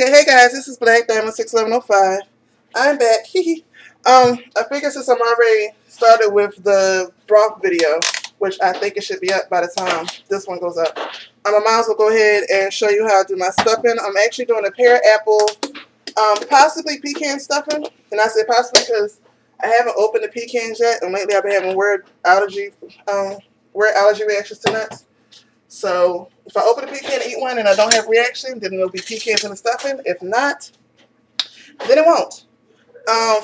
Hey guys, this is Black Diamond 61105. I'm back. I figured since I'm already started with the broth video, which I think it should be up by the time this one goes up, I might as well go ahead and show you how to do my stuffing. I'm actually doing a pear apple, possibly pecan stuffing, and I say possibly because I haven't opened the pecans yet, and lately I've been having weird allergy reactions to nuts. So if I open a pecan and eat one and I don't have reaction, then it'll be pecans in the stuffing. If not, then it won't.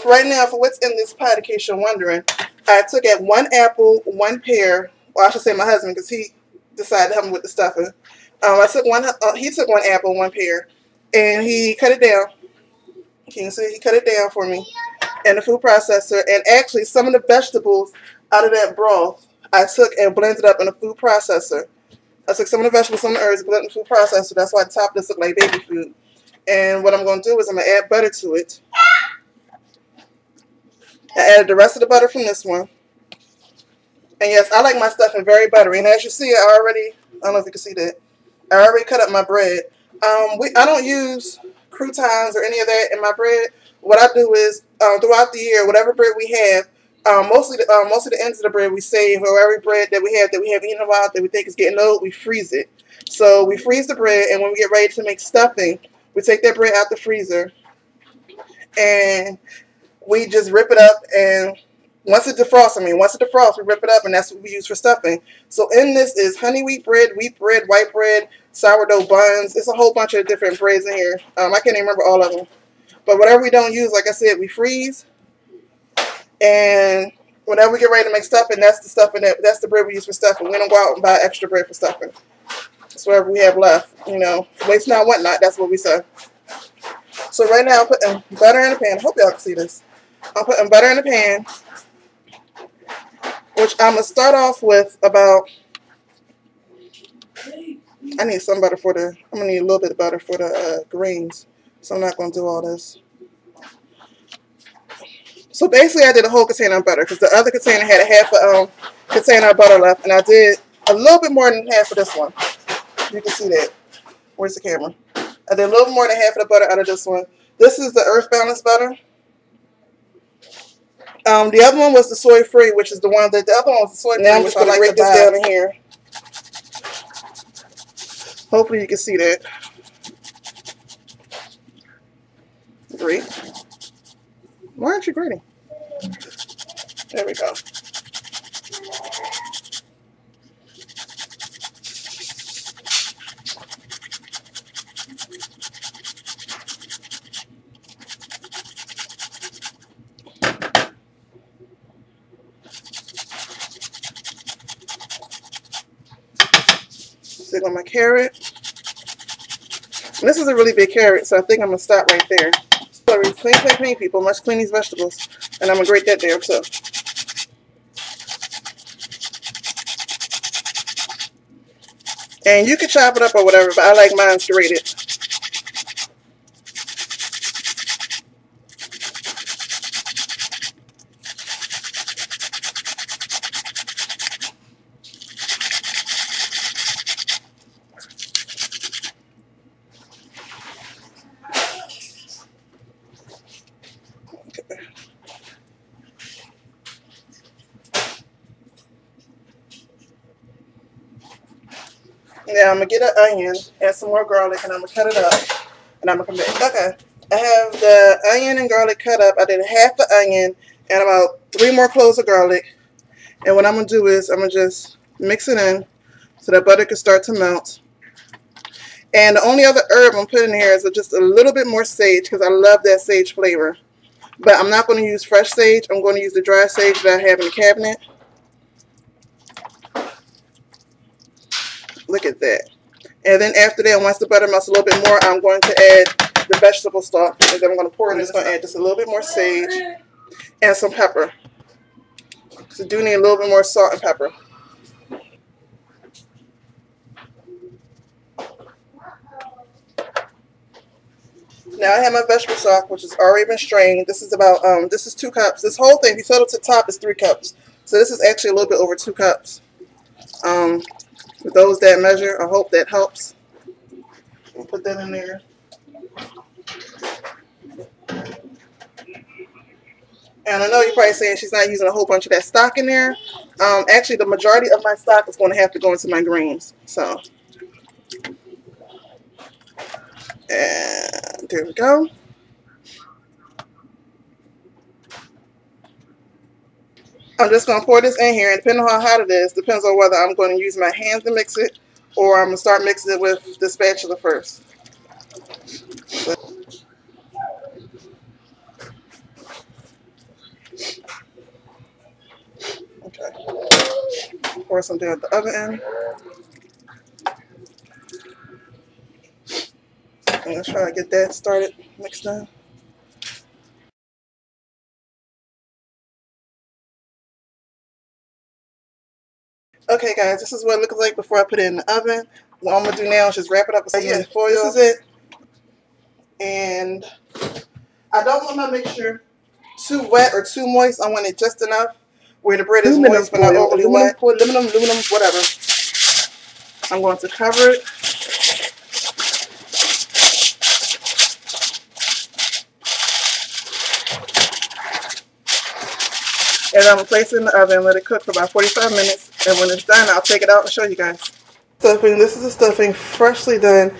For right now, for what's in this pot, in case you're wondering, I took at one apple, one pear. Well, I should say my husband, because he decided to help me with the stuffing. I took one. He took one apple, one pear, and he cut it down. Can you see? He cut it down for me in the food processor. And actually, some of the vegetables out of that broth, I took and blended up in a food processor. I took some of the vegetables, some of the herbs, blended in the food processor. That's why the top of this look like baby food. And what I'm going to do is I'm going to add butter to it. I added the rest of the butter from this one. And yes, I like my stuffing very buttery. And as you see, I don't know if you can see that, I already cut up my bread. I don't use croutons or any of that in my bread. What I do is, throughout the year, whatever bread we have, mostly the ends of the bread we save, or every bread that we haven't eaten in a while that we think is getting old, we freeze it. So we freeze the bread, and when we get ready to make stuffing, we take that bread out the freezer, and we just rip it up, and once it defrosts, we rip it up, and that's what we use for stuffing. So in this is honey wheat bread, white bread, sourdough buns. It's a whole bunch of different breads in here. I can't even remember all of them. But whatever we don't use, like I said, we freeze. And whenever we get ready to make stuffing, that's the bread we use for stuffing. We don't go out and buy extra bread for stuffing. It's whatever we have left. You know, waste not, want not. That's what we say. So right now I'm putting butter in the pan. I hope y'all can see this. I'm putting butter in the pan, which I'm going to start off with about, I need some butter I'm going to need a little bit of butter for the greens. So I'm not going to do all this. So basically I did a whole container of butter because the other container had a half a container of butter left, and I did a little bit more than half of this one. You can see that. Where's the camera? I did a little more than half of the butter out of this one. This is the Earth Balance butter. The other one was the soy free, which is the one that the other one was the soy free. Now I'm just going to break this down in here. Hopefully you can see that. 3. Why aren't you grading? There we go. Stick on my carrot. And this is a really big carrot, so I think I'm going to stop right there. So clean people. Must clean these vegetables. And I'm going to grate that there too. And you can chop it up or whatever, but I like mine grated. Now I'm going to get an onion, add some more garlic, and I'm going to cut it up. And I'm going to come back. Okay. I have the onion and garlic cut up. I did half the onion and about 3 more cloves of garlic. And what I'm going to do is I'm going to just mix it in so that butter can start to melt. And the only other herb I'm putting in here is just a little bit more sage because I love that sage flavor. But I'm not going to use fresh sage. I'm going to use the dry sage that I have in the cabinet. Look at that. And then after that, once the butter melts a little bit more, I'm going to add the vegetable stock. And then I'm going to pour it in. I'm just going to add just a little bit more sage and some pepper. So do need a little bit more salt and pepper. Now I have my vegetable stock, which has already been strained. This is about, this is 2 cups. This whole thing, if you total to the top, is 3 cups. So this is actually a little bit over 2 cups. For those that measure, I hope that helps. We'll put that in there. And I know you're probably saying she's not using a whole bunch of that stock in there. Actually, the majority of my stock is going to have to go into my greens. So, and there we go. I'm just going to pour this in here, and depending on how hot it is, depends on whether I'm going to use my hands to mix it or I'm going to start mixing it with the spatula first. Okay. Pour something at the other end. And let's try to get that started mixed in. Okay, guys, this is what it looks like before I put it in the oven. What I'm going to do now is just wrap it up with some foil. This is it. And I don't want my mixture too wet or too moist. I want it just enough where the bread is moist but not overly wet. Aluminum, whatever. I'm going to cover it. And I'm going to place it in the oven and let it cook for about 45 minutes. And when it's done, I'll take it out and show you guys. Stuffing. This is the stuffing freshly done.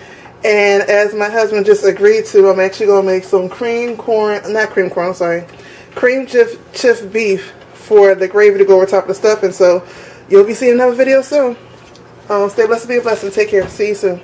And as my husband just agreed to, I'm actually going to make some cream chiff beef for the gravy to go over top of the stuffing. So you'll be seeing another video soon. Stay blessed and be a blessing. Take care. See you soon.